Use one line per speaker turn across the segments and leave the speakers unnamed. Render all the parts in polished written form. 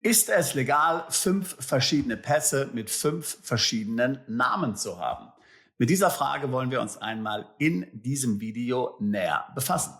Ist es legal, 5 verschiedene Pässe mit 5 verschiedenen Namen zu haben? Mit dieser Frage wollen wir uns einmal in diesem Video näher befassen.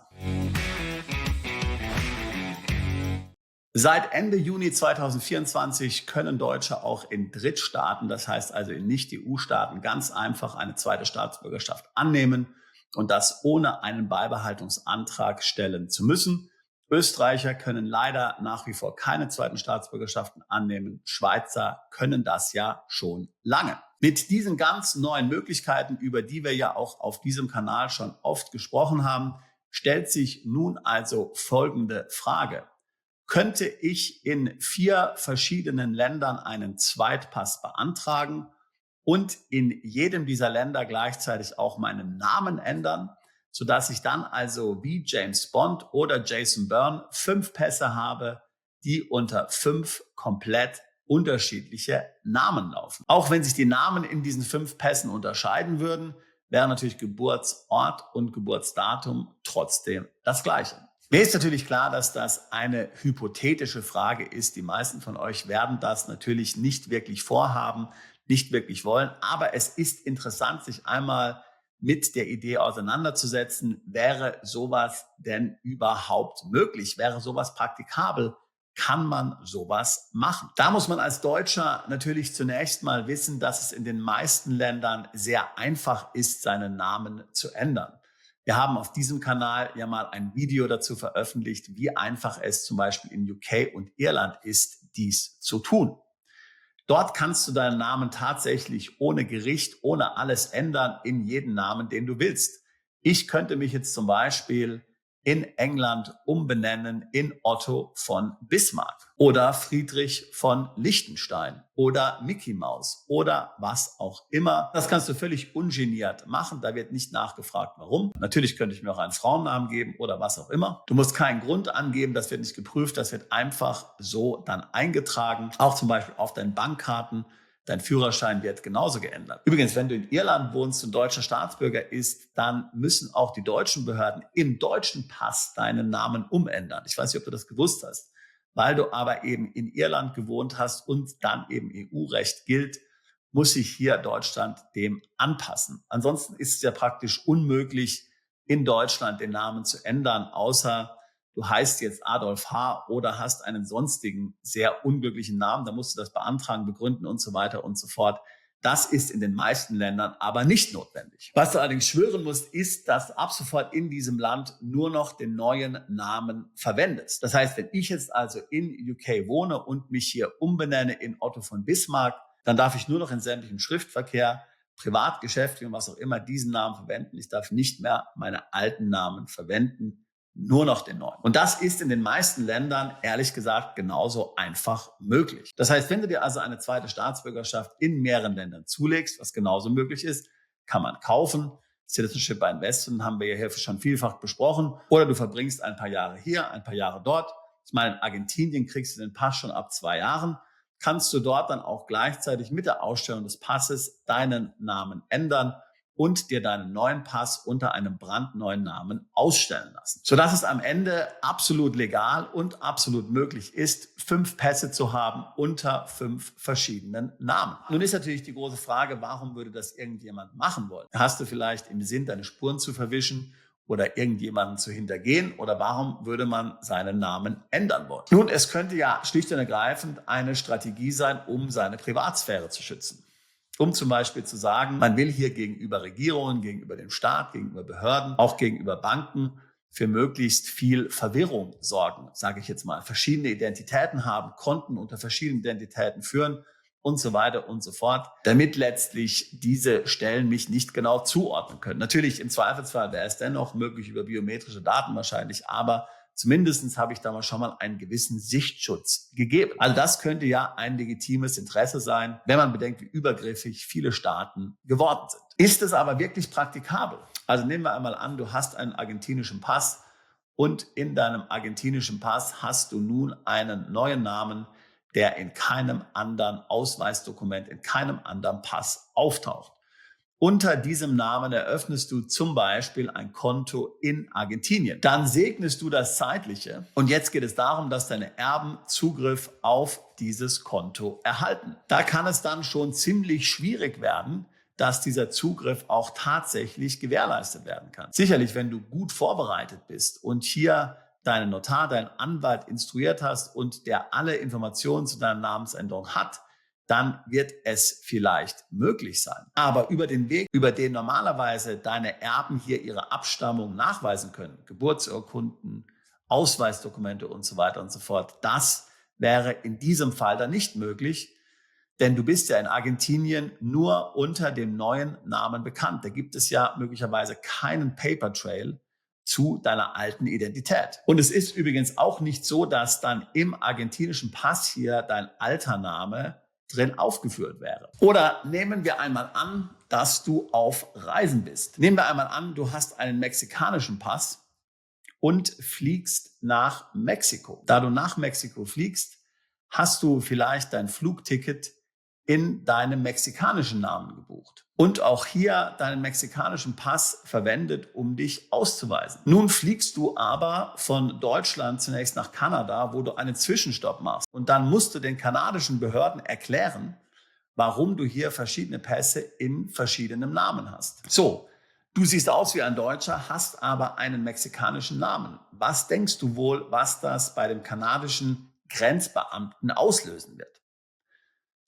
Seit Ende Juni 2024 können Deutsche auch in Drittstaaten, das heißt also in Nicht-EU-Staaten, ganz einfach eine zweite Staatsbürgerschaft annehmen und das ohne einen Beibehaltungsantrag stellen zu müssen. Österreicher können leider nach wie vor keine zweiten Staatsbürgerschaften annehmen. Schweizer können das ja schon lange. Mit diesen ganz neuen Möglichkeiten, über die wir ja auch auf diesem Kanal schon oft gesprochen haben, stellt sich nun also folgende Frage. Könnte ich in 4 verschiedenen Ländern einen Zweitpass beantragen und in jedem dieser Länder gleichzeitig auch meinen Namen ändern, sodass ich dann also wie James Bond oder Jason Bourne 5 Pässe habe, die unter 5 komplett unterschiedliche Namen laufen. Auch wenn sich die Namen in diesen 5 Pässen unterscheiden würden, wäre natürlich Geburtsort und Geburtsdatum trotzdem das gleiche. Mir ist natürlich klar, dass das eine hypothetische Frage ist. Die meisten von euch werden das natürlich nicht wirklich vorhaben, nicht wirklich wollen. Aber es ist interessant, sich einmal mit der Idee auseinanderzusetzen. Wäre sowas denn überhaupt möglich? Wäre sowas praktikabel? Kann man sowas machen? Da muss man als Deutscher natürlich zunächst mal wissen, dass es in den meisten Ländern sehr einfach ist, seinen Namen zu ändern. Wir haben auf diesem Kanal ja mal ein Video dazu veröffentlicht, wie einfach es zum Beispiel in UK und Irland ist, dies zu tun. Dort kannst du deinen Namen tatsächlich ohne Gericht, ohne alles ändern, in jeden Namen, den du willst. Ich könnte mich jetzt zum Beispiel in England umbenennen in Otto von Bismarck oder Friedrich von Liechtenstein oder Mickey Mouse oder was auch immer. Das kannst du völlig ungeniert machen. Da wird nicht nachgefragt, warum. Natürlich könnte ich mir auch einen Frauennamen geben oder was auch immer. Du musst keinen Grund angeben. Das wird nicht geprüft. Das wird einfach so dann eingetragen. Auch zum Beispiel auf deinen Bankkarten. Dein Führerschein wird genauso geändert. Übrigens, wenn du in Irland wohnst und deutscher Staatsbürger ist, dann müssen auch die deutschen Behörden im deutschen Pass deinen Namen umändern. Ich weiß nicht, ob du das gewusst hast. Weil du aber eben in Irland gewohnt hast und dann eben EU-Recht gilt, muss sich hier Deutschland dem anpassen. Ansonsten ist es ja praktisch unmöglich, in Deutschland den Namen zu ändern, außer du heißt jetzt Adolf H. oder hast einen sonstigen sehr unglücklichen Namen, da musst du das beantragen, begründen und so weiter und so fort. Das ist in den meisten Ländern aber nicht notwendig. Was du allerdings schwören musst, ist, dass du ab sofort in diesem Land nur noch den neuen Namen verwendest. Das heißt, wenn ich jetzt also in UK wohne und mich hier umbenenne in Otto von Bismarck, dann darf ich nur noch in sämtlichem Schriftverkehr, privat, geschäftlich und was auch immer diesen Namen verwenden. Ich darf nicht mehr meine alten Namen verwenden, nur noch den neuen. Und das ist in den meisten Ländern, ehrlich gesagt, genauso einfach möglich. Das heißt, wenn du dir also eine zweite Staatsbürgerschaft in mehreren Ländern zulegst, was genauso möglich ist, kann man kaufen. Citizenship by Investment haben wir ja hier schon vielfach besprochen. Oder du verbringst ein paar Jahre hier, ein paar Jahre dort. Ich meine, in Argentinien kriegst du den Pass schon ab 2 Jahren. Kannst du dort dann auch gleichzeitig mit der Ausstellung des Passes deinen Namen ändern und dir deinen neuen Pass unter einem brandneuen Namen ausstellen lassen. Sodass es am Ende absolut legal und absolut möglich ist, 5 Pässe zu haben unter 5 verschiedenen Namen. Nun ist natürlich die große Frage, warum würde das irgendjemand machen wollen? Hast du vielleicht im Sinn, deine Spuren zu verwischen oder irgendjemanden zu hintergehen, oder warum würde man seinen Namen ändern wollen? Nun, es könnte ja schlicht und ergreifend eine Strategie sein, um seine Privatsphäre zu schützen. Um zum Beispiel zu sagen, man will hier gegenüber Regierungen, gegenüber dem Staat, gegenüber Behörden, auch gegenüber Banken für möglichst viel Verwirrung sorgen, sage ich jetzt mal. Verschiedene Identitäten haben, Konten unter verschiedenen Identitäten führen und so weiter und so fort, damit letztlich diese Stellen mich nicht genau zuordnen können. Natürlich im Zweifelsfall wäre es dennoch möglich über biometrische Daten wahrscheinlich, aber zumindest habe ich da mal schon mal einen gewissen Sichtschutz gegeben. Also das könnte ja ein legitimes Interesse sein, wenn man bedenkt, wie übergriffig viele Staaten geworden sind. Ist es aber wirklich praktikabel? Also nehmen wir einmal an, du hast einen argentinischen Pass und in deinem argentinischen Pass hast du nun einen neuen Namen, der in keinem anderen Ausweisdokument, in keinem anderen Pass auftaucht. Unter diesem Namen eröffnest du zum Beispiel ein Konto in Argentinien. Dann segnest du das Zeitliche und jetzt geht es darum, dass deine Erben Zugriff auf dieses Konto erhalten. Da kann es dann schon ziemlich schwierig werden, dass dieser Zugriff auch tatsächlich gewährleistet werden kann. Sicherlich, wenn du gut vorbereitet bist und hier deinen Notar, deinen Anwalt instruiert hast und der alle Informationen zu deiner Namensänderung hat, dann wird es vielleicht möglich sein. Aber über den Weg, über den normalerweise deine Erben hier ihre Abstammung nachweisen können, Geburtsurkunden, Ausweisdokumente und so weiter und so fort, das wäre in diesem Fall dann nicht möglich, denn du bist ja in Argentinien nur unter dem neuen Namen bekannt. Da gibt es ja möglicherweise keinen Paper Trail zu deiner alten Identität. Und es ist übrigens auch nicht so, dass dann im argentinischen Pass hier dein alter Name drin aufgeführt wäre. Oder nehmen wir einmal an, dass du auf Reisen bist. Nehmen wir einmal an, du hast einen mexikanischen Pass und fliegst nach Mexiko. Da du nach Mexiko fliegst, hast du vielleicht dein Flugticket in deinem mexikanischen Namen gebucht und auch hier deinen mexikanischen Pass verwendet, um dich auszuweisen. Nun fliegst du aber von Deutschland zunächst nach Kanada, wo du einen Zwischenstopp machst und dann musst du den kanadischen Behörden erklären, warum du hier verschiedene Pässe in verschiedenen Namen hast. So, du siehst aus wie ein Deutscher, hast aber einen mexikanischen Namen. Was denkst du wohl, was das bei dem kanadischen Grenzbeamten auslösen wird?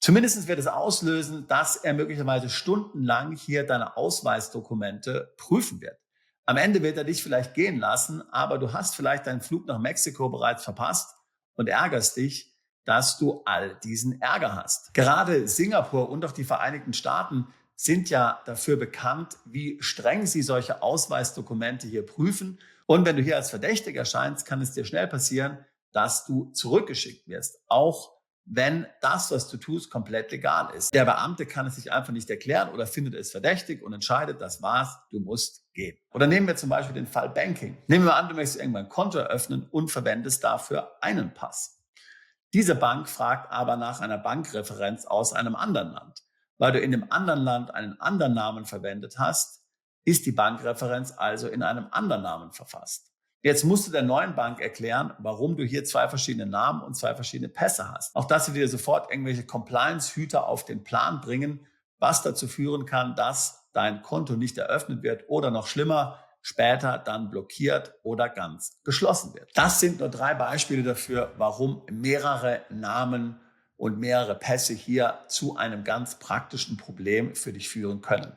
Zumindest wird es auslösen, dass er möglicherweise stundenlang hier deine Ausweisdokumente prüfen wird. Am Ende wird er dich vielleicht gehen lassen, aber du hast vielleicht deinen Flug nach Mexiko bereits verpasst und ärgerst dich, dass du all diesen Ärger hast. Gerade Singapur und auch die Vereinigten Staaten sind ja dafür bekannt, wie streng sie solche Ausweisdokumente hier prüfen. Und wenn du hier als verdächtig erscheinst, kann es dir schnell passieren, dass du zurückgeschickt wirst, auch wenn das, was du tust, komplett legal ist. Der Beamte kann es sich einfach nicht erklären oder findet es verdächtig und entscheidet, das war's, du musst gehen. Oder nehmen wir zum Beispiel den Fall Banking. Nehmen wir an, du möchtest irgendwann ein Konto eröffnen und verwendest dafür einen Pass. Diese Bank fragt aber nach einer Bankreferenz aus einem anderen Land. Weil du in dem anderen Land einen anderen Namen verwendet hast, ist die Bankreferenz also in einem anderen Namen verfasst. Jetzt musst du der neuen Bank erklären, warum du hier zwei verschiedene Namen und zwei verschiedene Pässe hast. Auch das wird dir sofort irgendwelche Compliance-Hüter auf den Plan bringen, was dazu führen kann, dass dein Konto nicht eröffnet wird oder noch schlimmer, später dann blockiert oder ganz geschlossen wird. Das sind nur 3 Beispiele dafür, warum mehrere Namen und mehrere Pässe hier zu einem ganz praktischen Problem für dich führen können.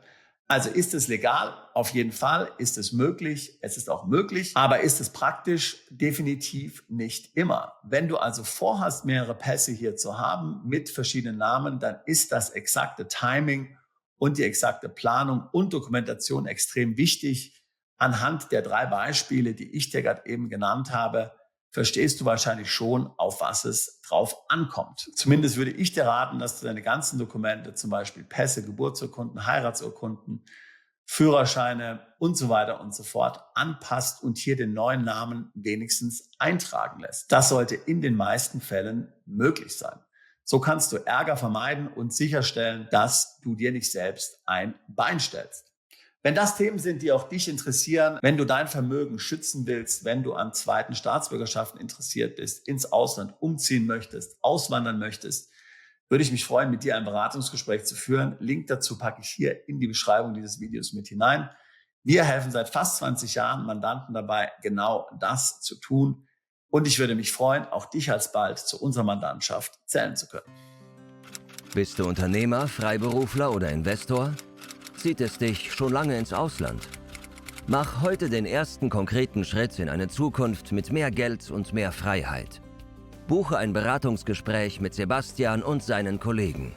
Also ist es legal? Auf jeden Fall. Ist es möglich? Es ist auch möglich. Aber ist es praktisch? Definitiv nicht immer. Wenn du also vorhast, mehrere Pässe hier zu haben mit verschiedenen Namen, dann ist das exakte Timing und die exakte Planung und Dokumentation extrem wichtig. Anhand der 3 Beispiele, die ich dir gerade eben genannt habe, verstehst du wahrscheinlich schon, auf was es drauf ankommt. Zumindest würde ich dir raten, dass du deine ganzen Dokumente, zum Beispiel Pässe, Geburtsurkunden, Heiratsurkunden, Führerscheine und so weiter und so fort anpasst und hier den neuen Namen wenigstens eintragen lässt. Das sollte in den meisten Fällen möglich sein. So kannst du Ärger vermeiden und sicherstellen, dass du dir nicht selbst ein Bein stellst. Wenn das Themen sind, die auch dich interessieren, wenn du dein Vermögen schützen willst, wenn du an zweiten Staatsbürgerschaften interessiert bist, ins Ausland umziehen möchtest, auswandern möchtest, würde ich mich freuen, mit dir ein Beratungsgespräch zu führen. Link dazu packe ich hier in die Beschreibung dieses Videos mit hinein. Wir helfen seit fast 20 Jahren Mandanten dabei, genau das zu tun. Und ich würde mich freuen, auch dich alsbald zu unserer Mandantschaft zählen zu können.
Bist du Unternehmer, Freiberufler oder Investor? Zieht es dich schon lange ins Ausland? Mach heute den ersten konkreten Schritt in eine Zukunft mit mehr Geld und mehr Freiheit. Buche ein Beratungsgespräch mit Sebastian und seinen Kollegen.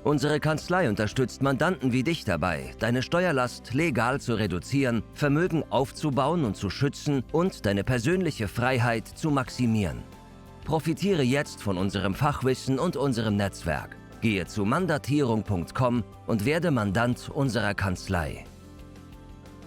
Unsere Kanzlei unterstützt Mandanten wie dich dabei, deine Steuerlast legal zu reduzieren, Vermögen aufzubauen und zu schützen und deine persönliche Freiheit zu maximieren. Profitiere jetzt von unserem Fachwissen und unserem Netzwerk. Gehe zu mandatierung.com und werde Mandant unserer Kanzlei.